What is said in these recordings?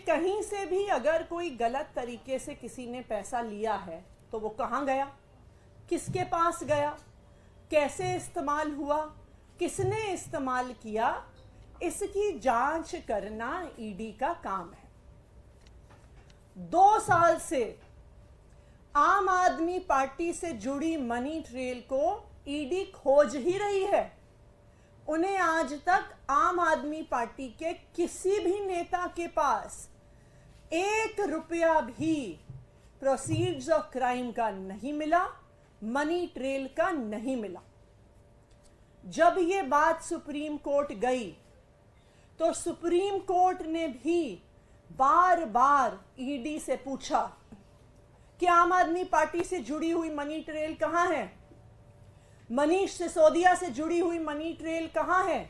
कहीं से भी अगर कोई गलत तरीके से किसी ने पैसा लिया है तो वो कहाँ गया, किसके पास गया, कैसे इस्तेमाल हुआ, किसने इस्तेमाल किया, इसकी जांच करना ईडी का काम है। 2 साल से आम आदमी पार्टी से जुड़ी मनी ट्रेल को ईडी खोज ही रही है। उन्हें आज तक आम आदमी पार्टी के किसी भी नेता के पास 1 रुपया भी प्रोसीड्स ऑफ क्राइम का नहीं मिला, मनी ट्रेल का नहीं मिला। जब ये बात सुप्रीम कोर्ट गई तो सुप्रीम कोर्ट ने भी बार बार ईडी से पूछा कि आम आदमी पार्टी से जुड़ी हुई मनी ट्रेल कहां है, मनीष सिसोदिया से जुड़ी हुई मनी ट्रेल कहां है,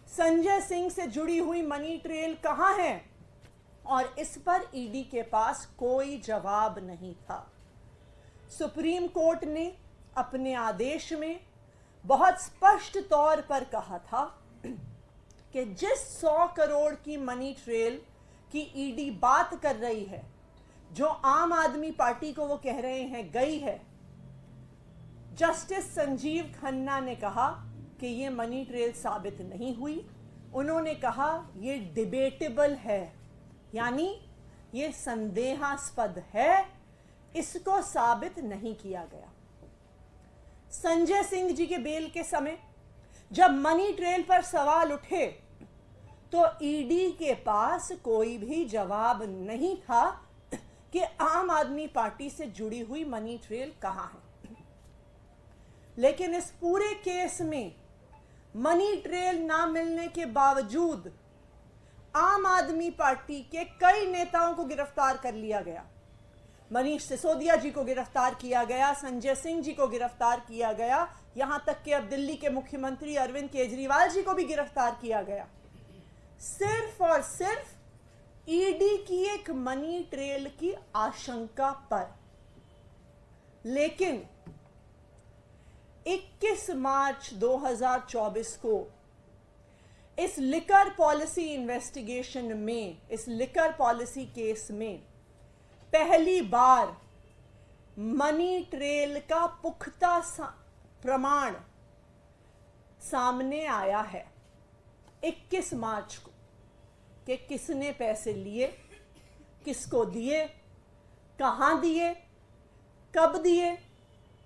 संजय सिंह से जुड़ी हुई मनी ट्रेल कहां है, और इस पर ईडी के पास कोई जवाब नहीं था। सुप्रीम कोर्ट ने अपने आदेश में बहुत स्पष्ट तौर पर कहा था कि जिस 100 करोड़ की मनी ट्रेल की ईडी बात कर रही है, जो आम आदमी पार्टी को वो कह रहे हैं गई है, जस्टिस संजीव खन्ना ने कहा कि ये मनी ट्रेल साबित नहीं हुई। उन्होंने कहा ये डिबेटेबल है, यानी ये संदेहास्पद है, इसको साबित नहीं किया गया। संजय सिंह जी के बेल के समय जब मनी ट्रेल पर सवाल उठे तो ईडी के पास कोई भी जवाब नहीं था कि आम आदमी पार्टी से जुड़ी हुई मनी ट्रेल कहां है। लेकिन इस पूरे केस में मनी ट्रेल ना मिलने के बावजूद आम आदमी पार्टी के कई नेताओं को गिरफ्तार कर लिया गया। मनीष सिसोदिया जी को गिरफ्तार किया गया, संजय सिंह जी को गिरफ्तार किया गया, यहां तक कि अब दिल्ली के मुख्यमंत्री अरविंद केजरीवाल जी को भी गिरफ्तार किया गया, सिर्फ और सिर्फ ईडी की एक मनी ट्रेल की आशंका पर। लेकिन 21 मार्च 2024 को इस लिकर पॉलिसी इन्वेस्टिगेशन में, इस लिकर पॉलिसी केस में पहली बार मनी ट्रेल का पुख्ता प्रमाण सामने आया है 21 मार्च को, कि किसने पैसे लिए, किसको दिए, कहां दिए, कब दिए,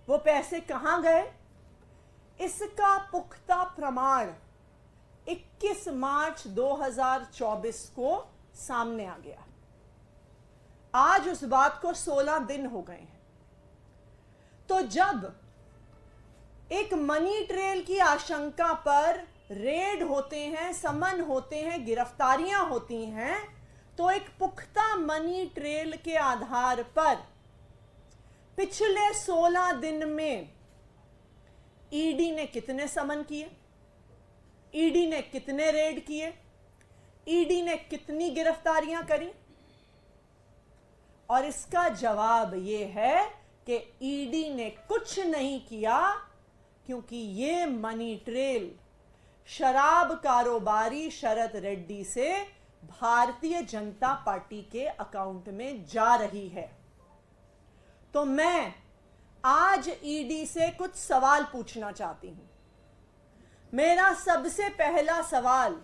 वो पैसे कहां गए, इसका पुख्ता प्रमाण 21 मार्च 2024 को सामने आ गया। आज उस बात को 16 दिन हो गए हैं। तो जब एक मनी ट्रेल की आशंका पर रेड होते हैं, समन होते हैं, गिरफ्तारियां होती हैं, तो एक पुख्ता मनी ट्रेल के आधार पर पिछले 16 दिन में ईडी ने कितने समन किए, ईडी ने कितने रेड किए, ईडी ने कितनी गिरफ्तारियां करी, और इसका जवाब यह है कि ईडी ने कुछ नहीं किया, क्योंकि ये मनी ट्रेल शराब कारोबारी शरद रेड्डी से भारतीय जनता पार्टी के अकाउंट में जा रही है। तो मैं आज ईडी से कुछ सवाल पूछना चाहती हूं। मेरा सबसे पहला सवाल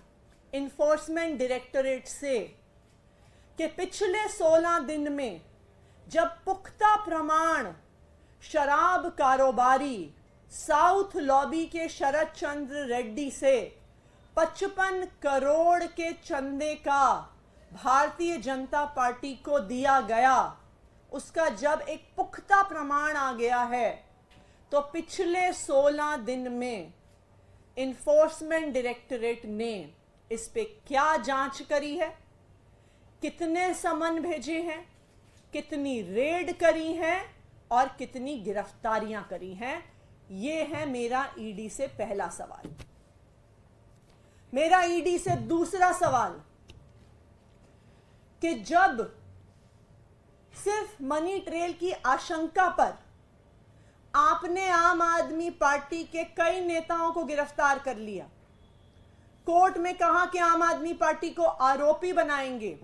इन्फोर्समेंट डायरेक्टरेट से कि पिछले 16 दिन में जब पुख्ता प्रमाण शराब कारोबारी साउथ लॉबी के शरद चंद्र रेड्डी से 55 करोड़ के चंदे का भारतीय जनता पार्टी को दिया गया, उसका जब एक पुख्ता प्रमाण आ गया है, तो पिछले 16 दिन में इन्फोर्समेंट डायरेक्टरेट ने इस पे क्या जांच करी है, कितने समन भेजे हैं, कितनी रेड करी हैं और कितनी गिरफ्तारियां करी हैं, ये है मेरा ईडी से पहला सवाल। मेरा ईडी से दूसरा सवाल कि जब सिर्फ मनी ट्रेल की आशंका पर आपने आम आदमी पार्टी के कई नेताओं को गिरफ्तार कर लिया, कोर्ट में कहा कि आम आदमी पार्टी को आरोपी बनाएंगे,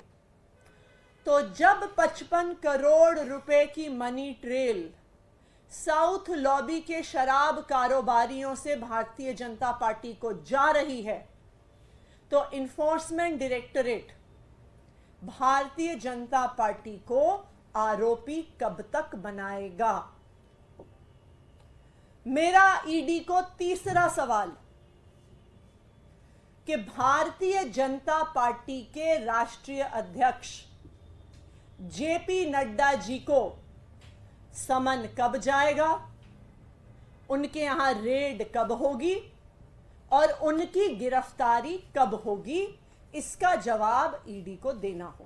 तो जब 55 करोड़ रुपए की मनी ट्रेल साउथ लॉबी के शराब कारोबारियों से भारतीय जनता पार्टी को जा रही है, तो enforcement directorate Bharatiya Janata party को आरोपी कब तक बनाएगा? मेरा ईडी को तीसरा सवाल कि भारतीय जनता पार्टी के राष्ट्रीय अध्यक्ष जेपी नड्डा जी को समन कब जाएगा, उनके यहां रेड कब होगी और उनकी गिरफ्तारी कब होगी, इसका जवाब ईडी को देना होगा।